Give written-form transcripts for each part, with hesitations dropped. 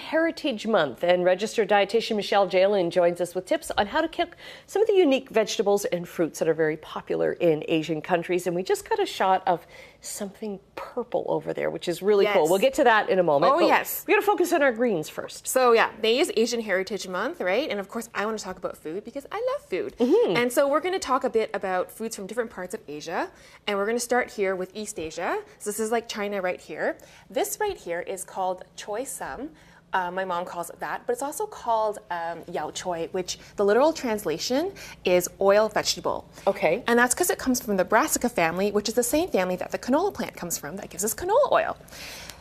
Heritage Month, and registered dietitian Jaelin joins us with tips on how to cook some of the unique vegetables and fruits that are very popular in Asian countries. And we just got a shot of something purple over there, which is really cool. We'll get to that in a moment. Oh, yes. We got to focus on our greens first. So yeah, they use Asian Heritage Month, right? And of course, I want to talk about food because I love food. And so we're going to talk a bit about foods from different parts of Asia. And we're going to start here with East Asia. So this is like China right here. This right here is called choy sum. My mom calls it that, but it's also called yao choy, which the literal translation is oil vegetable. Okay. And that's because it comes from the brassica family, which is the same family that the canola plant comes from that gives us canola oil.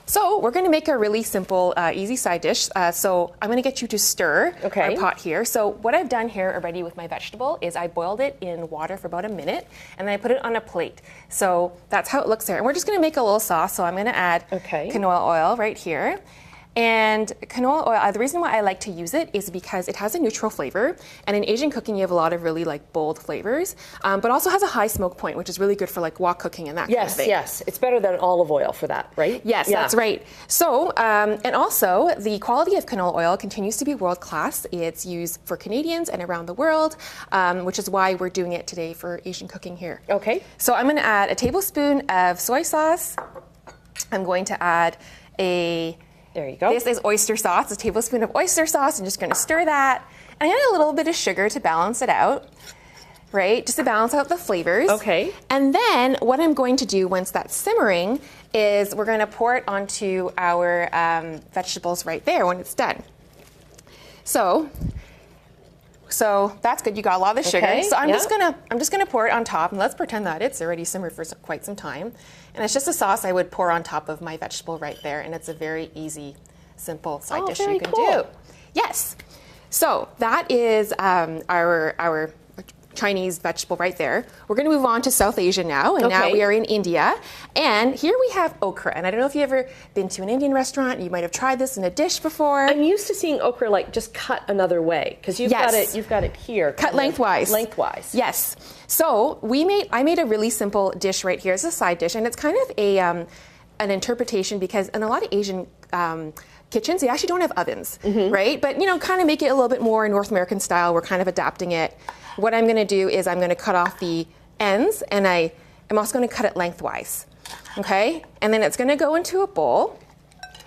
So we're going to make a really simple, easy side dish. So I'm going to get you to stir our pot here. So what I've done here already with my vegetable is I boiled it in water for about a minute, and then I put it on a plate. So that's how it looks there. And we're just going to make a little sauce. So I'm going to add canola oil right here. And canola oil, the reason why I like to use it is because it has a neutral flavor. And in Asian cooking, you have a lot of really bold flavors, but also has a high smoke point, which is really good for wok cooking and that kind of thing. Yes, it's better than olive oil for that, right? Yes, that's right. So, and also the quality of canola oil continues to be world class. It's used for Canadians and around the world, which is why we're doing it today for Asian cooking here. Okay. So I'm going to add a tablespoon of soy sauce. I'm going to add there you go. This is oyster sauce, a tablespoon of oyster sauce. I'm just going to stir that. And I add a little bit of sugar to balance it out, right? Just to balance out the flavors. Okay. And then what I'm going to do once that's simmering is we're going to pour it onto our vegetables right there when it's done. So that's good. You got a lot of the sugar. Okay, so I'm just gonna pour it on top, and let's pretend that it's already simmered for quite some time. And it's just a sauce I would pour on top of my vegetable right there, and it's a very easy, simple side dish you can do. Yes. So that is our Chinese vegetable right there. We're going to move on to South Asia now, and now we are in India. And here we have okra. And I don't know if you've ever been to an Indian restaurant. You might have tried this in a dish before. I'm used to seeing okra just cut another way, because you've got it here. Cut lengthwise. Lengthwise. Yes. So I made a really simple dish right here as a side dish, and it's kind of an interpretation because in a lot of Asian kitchens, they actually don't have ovens, right? But kind of make it a little bit more North American style. We're kind of adapting it. What I'm going to do is I'm going to cut off the ends, and I'm also going to cut it lengthwise, okay? And then it's going to go into a bowl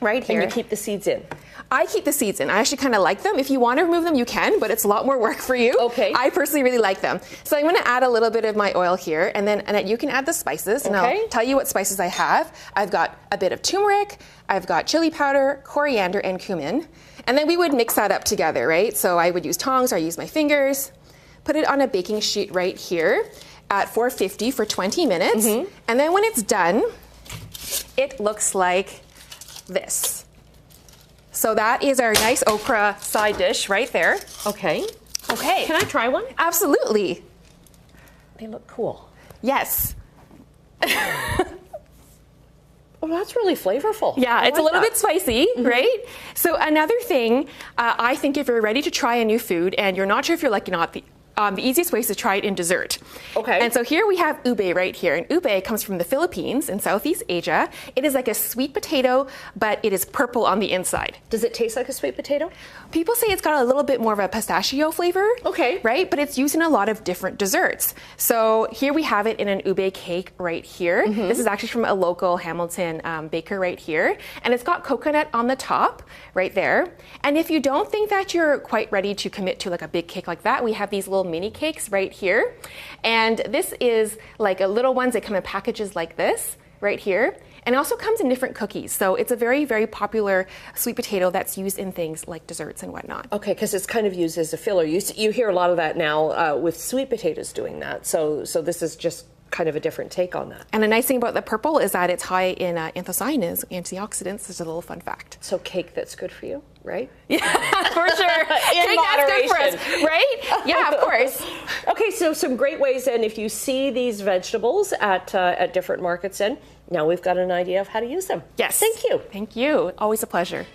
right here. And you keep the seeds in. I keep the seeds in. I actually kind of like them. If you want to remove them, you can, but it's a lot more work for you. Okay. I personally really like them. So I'm going to add a little bit of my oil here, and then you can add the spices, and I'll tell you what spices I have. I've got a bit of turmeric, I've got chili powder, coriander, and cumin. And then we would mix that up together, right? So I would use tongs, or I use my fingers. Put it on a baking sheet right here at 450 for 20 minutes. And then when it's done, it looks like this. So that is our nice okra side dish right there. Okay. Okay. Can I try one? Absolutely. They look cool. Yes. Oh, that's really flavorful. Yeah, it's a little bit spicy, right? So another thing, I think if you're ready to try a new food and you're not sure if you're liking it, the easiest way is to try it in dessert. Okay. And so here we have ube right here. And ube comes from the Philippines in Southeast Asia. It is like a sweet potato, but it is purple on the inside. Does it taste like a sweet potato? People say it's got a little bit more of a pistachio flavor. Okay. Right? But it's used in a lot of different desserts. So here we have it in an ube cake right here. This is actually from a local Hamilton baker right here. And it's got coconut on the top right there. And if you don't think that you're quite ready to commit to a big cake like that, we have these little mini cakes right here. And this is like a little ones that come in packages like this right here. And it also comes in different cookies. So it's a very, very popular sweet potato that's used in things like desserts and whatnot. Okay, because it's kind of used as a filler. You hear a lot of that now with sweet potatoes doing that. So this is just kind of a different take on that. And the nice thing about the purple is that it's high in anthocyanins, antioxidants. This is a little fun fact. So cake that's good for you, right? Yeah, for sure. Cake that's good for us, right? Yeah, of course. Okay, so some great ways, and if you see these vegetables at different markets, now we've got an idea of how to use them. Yes. Thank you. Thank you. Always a pleasure.